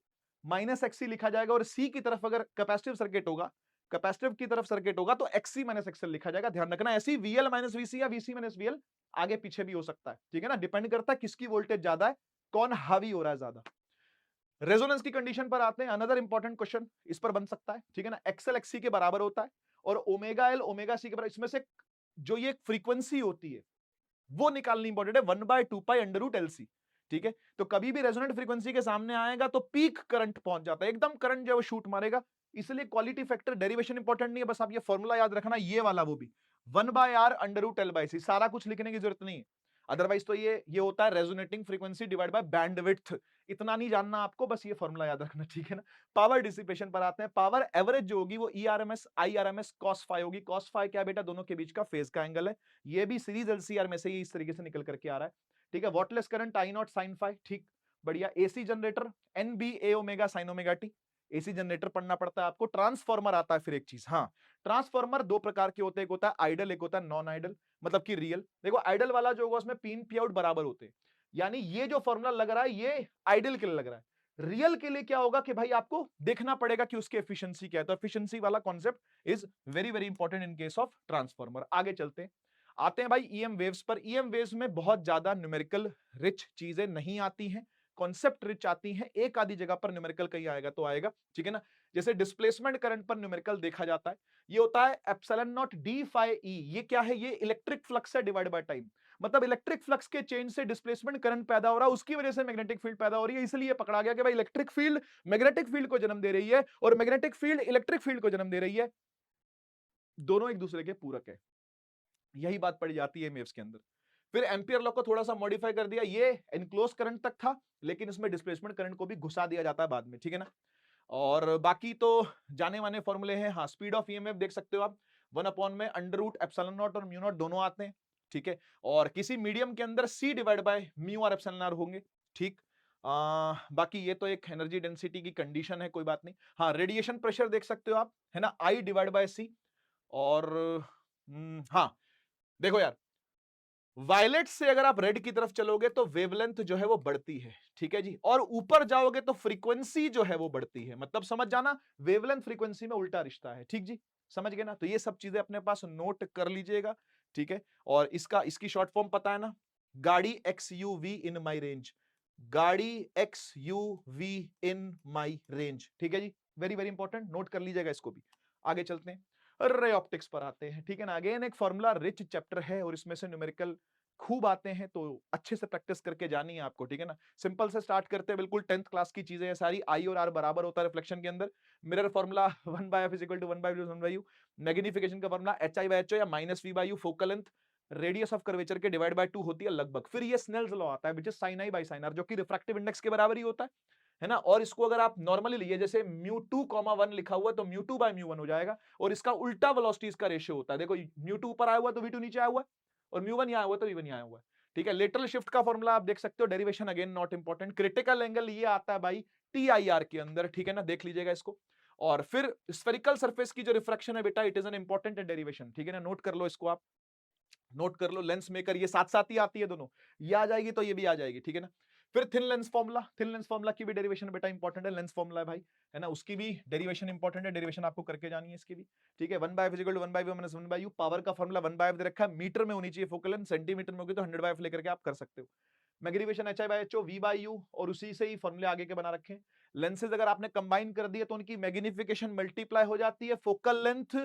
माइनस XC लिखा जाएगा, और C की तरफ अगर कैपेसिटिव सर्किट होगा, कैपेसिटिव की तरफ सर्किट होगा तो XC माइनस XL लिखा जाएगा। ध्यान रखना, ऐसी VL माइनस VC या VC माइनस VL आगे पीछे भी हो सकता है, ठीक है ना। डिपेंड करता है किसकी वोल्टेज ज्यादा है, कौन हावी हो रहा है ज्यादा। रेजोनेंस की कंडीशन पर आते हैं, अनदर इंपॉर्टेंट क्वेश्चन इस पर बन सकता है, ठीक है ना। एक्सएल एक्सी के बराबर होता है और ओमेगा एल ओमेगा सी के बराबर, इसमें से जो ये फ्रीक्वेंसी होती है वो निकालनी इंपॉर्टेंट है, 1/2 पाई अंडर रूट एलसी, ठीक है। तो कभी भी रेजोनेंट फ्रीक्वेंसी के सामने आएगा तो पीक करंट पहुंच जाता है, एकदम करंट जो है वो शूट मारेगा। इसलिए क्वालिटी फैक्टर डेरिवेशन इंपॉर्टेंट नहीं है, बस आप ये फॉर्मूला याद रखना, ये वाला वो भी 1/r under root L by C, सारा कुछ लिखने की जरूरत नहीं है। अदरवाइज तो ये होता है resonating frequency divide by bandwidth, इतना नहीं जानना आपको, बस ये फॉर्मूला याद रखना, ठीक है ना। पावर डिसिपेशन पर आते हैं। पावर एवरेज जो होगी वो ईआरएमएस आईआरएमएस cos फाई होगी। cos फाई क्या बेटा, दोनों के बीच का फेज का एंगल है। ये भी सीरीज एलसीआर में से ही इस तरीके से निकल करके आ रहा है, ठीक है। Wattless current I naught sine phi, ठीक, बढ़िया। एसी जनरेटर एनबीए omega sine omega t, AC generator पढ़ना पड़ता है आपको। ट्रांसफॉर्मर आता है फिर एक चीज, हाँ, ट्रांसफॉर्मर दो प्रकार के होते हैं, एक होता है आइडल, एक होता है नॉन आइडल, मतलब कि रियल। देखो आइडल वाला जो होगा उसमें पी इन पी आउट बराबर होते हैं, यानी ये जो फॉर्मूला लग रहा है ये आइडल के लिए लग रहा है। रियल के लिए क्या होगा कि भाई आपको देखना पड़ेगा कि उसकी एफिशिएंसी क्या है, तो एफिशिएंसी वाला concept is very very important in case of transformer. आगे चलते हैं, आते हैं भाई ईएम वेव्स पर। ईएम वेव्स में बहुत ज्यादा न्यूमेरिकल रिच चीजें नहीं आती हैं, कॉन्सेप्ट रिच आती हैं, एक आधी जगह पर न्यूमेरिकल कहीं आएगा तो आएगा, ठीक है ना। जैसे डिस्प्लेसमेंट करंट पर न्यूमेरिकल देखा जाता है, ये होता है epsilon naught d phi E. ये क्या है, ये इलेक्ट्रिक फ्लक्स है डिवाइड बाय टाइम, मतलब इलेक्ट्रिक फ्लक्स के चेंज से डिस्प्लेसमेंट करंट पैदा हो रहा है, उसकी वजह से मैग्नेटिक फील्ड पैदा हो रही है। इसलिए पकड़ा गया कि भाई इलेक्ट्रिक फील्ड मैग्नेटिक फील्ड को जन्म दे रही है और मैग्नेटिक फील्ड इलेक्ट्रिक फील्ड को जन्म दे रही है, दोनों एक दूसरे के पूरक है। यही बात पड़ी जाती है वेव्स के अंदर। फिर एम्पियर लॉ को थोड़ा सा मॉडिफाई कर दिया, ये एनक्लोज करंट तक था, लेकिन इसमें डिस्प्लेसमेंट करंट को भी घुसा दिया जाता है बाद में, ठीक है ना। और बाकी तो जाने माने फॉर्मूले हैं। हाँ, स्पीड ऑफ ईएमएफ देख सकते हो आप, 1 अपॉन में अंडर रूट एप्सिलॉन नॉट और म्यू नॉट दोनों आते हैं, ठीक है। और किसी मीडियम के अंदर सी डिवाइड बाय म्यू और एप्सिलॉन आर होंगे, ठीक। बाकी ये तो एक एनर्जी डेंसिटी की कंडीशन है, कोई बात नहीं। हाँ, रेडिएशन प्रेशर देख सकते हो आप, है ना, आई डिवाइड बाय सी। और हाँ देखो यार, वायलेट से अगर आप रेड की तरफ चलोगे तो वेवलेंथ जो है वो बढ़ती है, ठीक है जी, और ऊपर जाओगे तो फ्रीक्वेंसी जो है वो बढ़ती है, मतलब समझ जाना वेवलेंथ फ्रीक्वेंसी में उल्टा रिश्ता है, ठीक जी, समझ गए ना। तो ये सब चीजें अपने पास नोट कर लीजिएगा, ठीक है। और इसकी शॉर्ट फॉर्म पता है ना, गाड़ी XUV इन माई रेंज, गाड़ी XUV इन माई रेंज, ठीक है जी, वेरी वेरी इंपॉर्टेंट, नोट कर लीजिएगा इसको भी। आगे चलते हैं, रे ऑप्टिक्स पर आते हैं, ठीक है ना। अगेन एक फॉर्मूला रिच चैप्टर है और इसमें से न्यूमेरिकल खूब आते हैं तो अच्छे से प्रैक्टिस करके जानी है आपको, ठीक है ना। सिंपल से स्टार्ट करते हैं, बिल्कुल 10th क्लास की चीजें हैं सारी। आई और आर बराबर होता है रिफ्लेक्शन के अंदर। Mirror formula 1/f = 1/u। Magnification का फॉर्मूला hi/ho या -v/u। Focal length radius of curvature के डिवाइड बाय 2 होती है लगभग। फिर ये स्नेल्स लॉ आता है which is sin i by sin r, जो कि रिफ्रैक्टिव इंडेक्स के बराबर ही होता है ना। और इसको अगर आप नॉर्मली लिए, जैसे μ2, 1 लिखा हुआ है तो μ2/μ1 हो जाएगा, और इसका उल्टा वेलोसिटीज का रेशियो होता है। देखो μ2 ऊपर आया हुआ है तो v2 नीचे आया हुआ है, और μ1 यहाँ हुआ तो v1 यहाँ हुआ है, ठीक है। लेटरल शिफ्ट का फॉर्मूला आप देख सकते हो, derivation again not important. Critical angle ये आता है भाई TIR के अंदर, ठीक है ना, देख लीजिएगा इसको। और फिर स्फेरिकल सरफेस की जो रिफ्रैक्शन है बेटा, it is an important derivation, ठीक है ना, नोट कर लो इसको आप, नोट कर लो। लेंस मेकर ये साथ साथ ही आती है दोनों, ये आ जाएगी तो ये भी आ जाएगी, ठीक है ना। फिर thin lens formula, thin lens formula की भी डेरिवेशन बेटा इंपॉर्टेंट है। लेंस फॉर्मूला है भाई, है ना, उसकी भी डेरिवेशन इंपॉर्टेंट है, डेरिवेशन आपको करके जानी है इसकी भी, ठीक है। 1/f = 1/v - 1/u। पावर का फॉर्मूला 1/f दे रखा है, मीटर में होनी चाहिए फोकल लेंथ, सेंटीमीटर में होगी तो 100/f लेकर के आप कर सकते हो। मैग्निफिकेशन hi/ho v/u, और उसी से ही फॉर्मूले आगे के बना रखे हैं। लेंसेज अगर आपने कंबाइन कर दिए तो उनकी मैग्निफिकेशन मल्टीप्लाई हो जाती है, फोकल लेंथ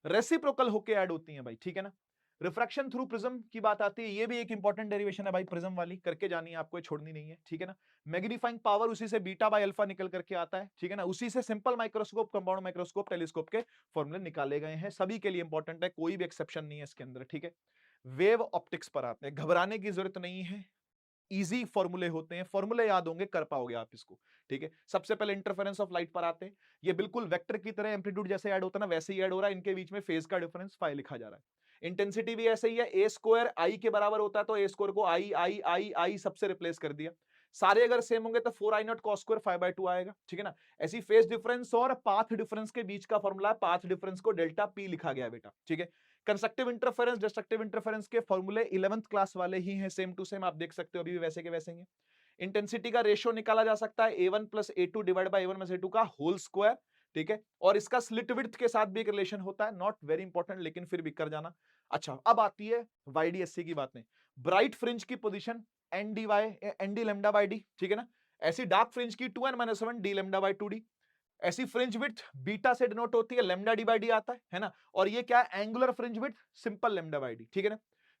रेसिप्रोकल होके ऐड होती है भाई, ठीक है ना। रिफ्रैक्शन थ्रू प्रिज्म की बात आती है, ये भी एक इंपॉर्टेंट डेरिवेशन है भाई, प्रिज्म वाली करके जानी है आपको, ये छोड़नी नहीं है, ठीक है ना। मैग्नीफाइंग पावर उसी से β/α निकल करके आता है, ठीक है ना। उसी से simple microscope, compound microscope, telescope के फॉर्मूले निकाले गए हैं, सभी के लिए इंपॉर्टेंट है, कोई भी एक्सेप्शन नहीं है इसके अंदर, ठीक है। वेव ऑप्टिक्स पर आते हैं, घबराने की जरूरत नहीं है, इजी फॉर्मूले होते हैं, फॉर्मूले याद होंगे, कर पाओगे आप इसको, ठीक है। सबसे पहले इंटरफेरेंस ऑफ लाइट पर आते हैं, ये बिल्कुल वेक्टर की तरह एम्पलीट्यूड जैसे ऐड होता है ना, वैसे ही ऐड हो रहा है, इनके बीच में फेज का डिफरेंस फाई लिखा जा रहा है। इंटेंसिटी भी ऐसे ही है, a² i के बराबर होता है तो a² को I सबसे रिप्लेस कर दिया। सारे अगर सेम होंगे तो 4I0 cos² 5/2 आएगा, ठीक है ना। ऐसी फेज डिफरेंस और पाथ डिफरेंस के बीच का फॉर्मूला, पाथ डिफरेंस को डेल्टा p लिखा गया बेटा, ठीक है। कंस्ट्रक्टिव इंटरफेरेंस, डिस्ट्रक्टिव इंटरफेरेंस के फॉर्मूले 11th क्लास वाले ही हैं, सेम टू सेम, आप देख सकते हो अभी भी वैसे के वैसे ही हैं। इंटेंसिटी का रेशियो निकाला जा सकता है a1 + a2 divide by a1 - a2 का होल स्क्वायर, ठीक है। और इसका स्लिट विड्थ के साथ भी एक रिलेशन होता है, नॉट वेरी इंपॉर्टेंट लेकिन फिर भी कर जाना। अच्छा, अब आती है YDSC की बातें। ब्राइट फ्रिंज की पोजीशन ND λ/d, ठीक है ना। ऐसी डार्क फ्रिंज की 2n - 1 d λ/2d। ऐसी फ्रिंज विड्थ बीटा से डिनोट होती है, λd/d आता है ना। और ये क्या है, angular fringe width simple λ/d, ठीक है ना।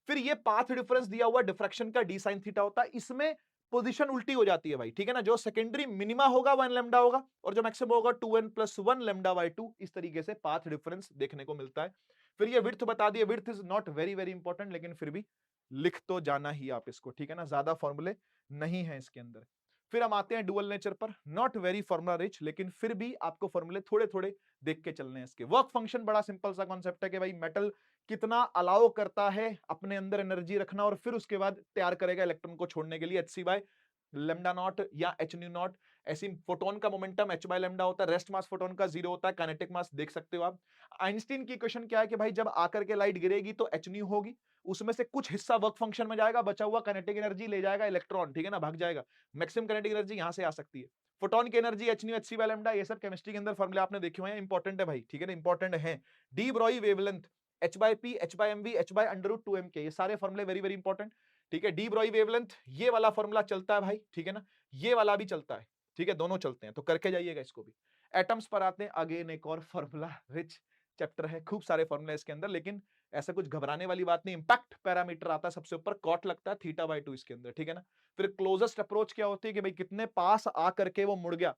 फिर ये पाथ डिफरेंस दिया हुआ डिफ्रैक्शन का d sin थीटा होता है, इसमें पोजीशन उल्टी हो जाती है भाई, ठीक है ना। जो सेकेंडरी मिनिमा होगा 1 लैम्डा होगा, और जो मैक्सिमम होगा 2n + 1 λ/2, इस तरीके से पाथ डिफरेंस देखने को मिलता है। फिर ये विड्थ बता दिए, width is not very very important लेकिन फिर भी लिख तो जाना ही आप इसको, ठीक है ना, ज्यादा फॉर्मूले नहीं है इसके अंदर। फिर हम आते हैं डुअल नेचर पर, नॉट वेरी फॉर्मुला रिच लेकिन फिर भी आपको फॉर्मूले थोड़े थोड़े देख के चलने हैं इसके। वर्क फंक्शन बड़ा सिंपल सा कॉन्सेप्ट है कि भाई मेटल कितना अलाउ करता है अपने अंदर एनर्जी रखना, और फिर उसके बाद तैयार करेगा इलेक्ट्रॉन को छोड़ने के लिए, hc/λ0 या hν0। ऐसी फोटोन का मोमेंटम h/λ होता है, रेस्ट मास फोटोन का 0 होता है, काइनेटिक मास देख सकते हो आप। आइंस्टीन की इक्वेशन क्या है कि भाई जब आकर के लाइट गिरेगी तो hν होगी, उसमें से कुछ हिस्सा वर्क फंक्शन में जाएगा, बचा हुआ काइनेटिक एनर्जी ले जाएगा इलेक्ट्रॉन, ठीक है ना, भाग जाएगा। मैक्सिमम काइनेटिक एनर्जी यहां से आ सकती है। फोटोन की एनर्जी hν hc/λ, ये सब केमिस्ट्री के अंदर फॉर्मूले आपने देखे हुए हैं, इंपॉर्टेंट है भाई, ठीक है ना, इंपॉर्टेंट है। D ब्रॉई wavelength h/p h/mv h/√2mk, ये सारे फॉर्मूले वेरी वेरी इंपॉर्टेंट, ठीक है। डी ब्रॉई वेवलेंथ ये वाला फॉर्मूला चलता है भाई, ठीक है ना, ये वाला भी चलता है, ठीक है, दोनों चलते हैं, तो करके जाइएगा इसको भी। एटम्स पर आते हैं, अगेन एक और फॉर्मूला रिच चैप्टर है, खूब सारे फॉर्मूले इसके अंदर, लेकिन ऐसा कुछ घबराने वाली बात नहीं। इंपैक्ट पैरामीटर आता है सबसे ऊपर, कॉट लगता है θ/2 इसके अंदर, ठीक है ना। फिर क्लोजेस्ट अप्रोच क्या होती है कि भाई कितने पास आ करके वो मुड़ गया,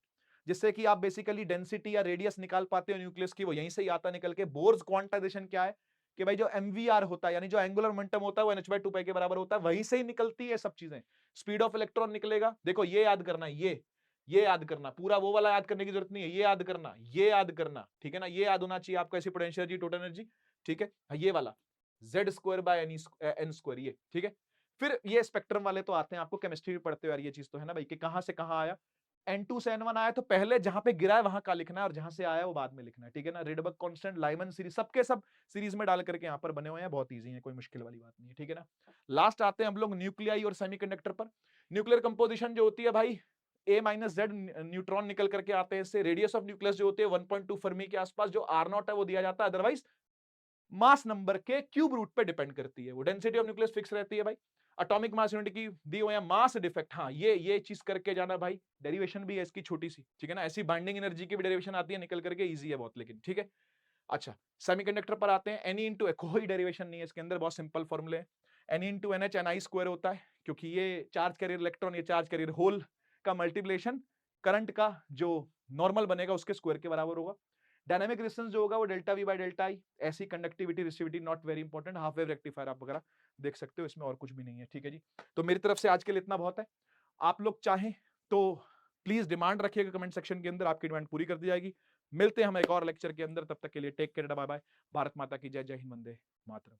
जिससे कि आप बेसिकली डेंसिटी या रेडियस निकाल पाते हो न्यूक्लियस की, वो यहीं से ही आता निकल के। बोर्स क्वांटाइजेशन क्या है कि भाई जो MVR होता है, यानी जो एंगुलर मोमेंटम होता है, वो NH/2π के बराबर होता है, वहीं से ही निकलती है सब चीजें। स्पीड ऑफ इलेक्ट्रॉन निकलेगा, देखो ये याद करना, ये याद करना, पूरा वो वाला याद करने की जरूरत नहीं है, ये याद करना, ये याद करना, ठीक है ना, ये याद होना चाहिए आपको, ऐसी पोटेंशियल एनर्जी, टोटल एनर्जी, ठीक है, ये वाला Z² / ये, ठीक है। फिर ये स्पेक्ट्रम वाले तो आते हैं, आपको केमिस्ट्री भी पढ़ते हो यार, ये चीज तो है ना भाई, कि कहां से कहां आया। N2 से N1 आया तो पहले जहां पे गिरा है वहां का लिखना है, और जहां से आया वो बाद में लिखना है, ठीक है ना। रेडबर्ग कांस्टेंट, लाइमन सीरीज, सबके सब सीरीज में डाल करके यहाँ पर बने हुए हैं, बहुत इजी है, कोई मुश्किल वाली बात नहीं है, ठीक है ना। लास्ट आते हैं हम लोग न्यूक्लियाई और सेमीकंडक्टर पर। न्यूक्लियर कंपोजिशन जो होती है भाई, A-Z न्यूट्रॉन निकल करके आते हैं इससे। रेडियस ऑफ न्यूक्लियस जो होती है 1.2 फर्मी के आसपास, जो R0 है वो दिया जाता है, अदरवाइज मास नंबर के क्यूब रूट पे डिपेंड करती है वो। डेंसिटी ऑफ न्यूक्लियस फिक्स रहती है भाई। एटॉमिक मास यूनिट की दी हुई है, मास डिफेक्ट, हाँ ये चीज करके जाना भाई, डेरिवेशन भी है इसकी छोटी सी, ठीक है ना। ऐसी बाइंडिंग एनर्जी की भी डेरिवेशन आती है निकल करके, इजी है बहुत लेकिन, ठीक है। अच्छा, सेमीकंडक्टर पर आते हैं, एनी इंटू, कोई डेरिवेशन नहीं है इसके अंदर, बहुत सिंपल फॉर्मूले। N into NH NI square होता है, क्योंकि ये चार्ज कैरियर इलेक्ट्रॉन, ये चार्ज कैरियर होल का मल्टीप्लिकेशन करंट का जो नॉर्मल बनेगा उसके स्क्वायर के बराबर होगा। डायनामिक रेजिस्टेंस जो होगा वो delta V by delta I. ऐसी conductivity resistivity not very important, half wave rectifier आप वगैरह देख सकते हो, इसमें और कुछ भी नहीं है। ठीक है जी, तो मेरी तरफ से आज के लिए इतना बहुत है। आप लोग चाहें तो प्लीज डिमांड रखिएगा कमेंट सेक्शन के अंदर, आपकी डिमांड पूरी कर दी जाएगी। मिलते हैं हम एक और लेक्चर के अंदर, तब तक के लिए take care, bye bye. Bharat माता की जय, जय हिंद, वंदे मातरम।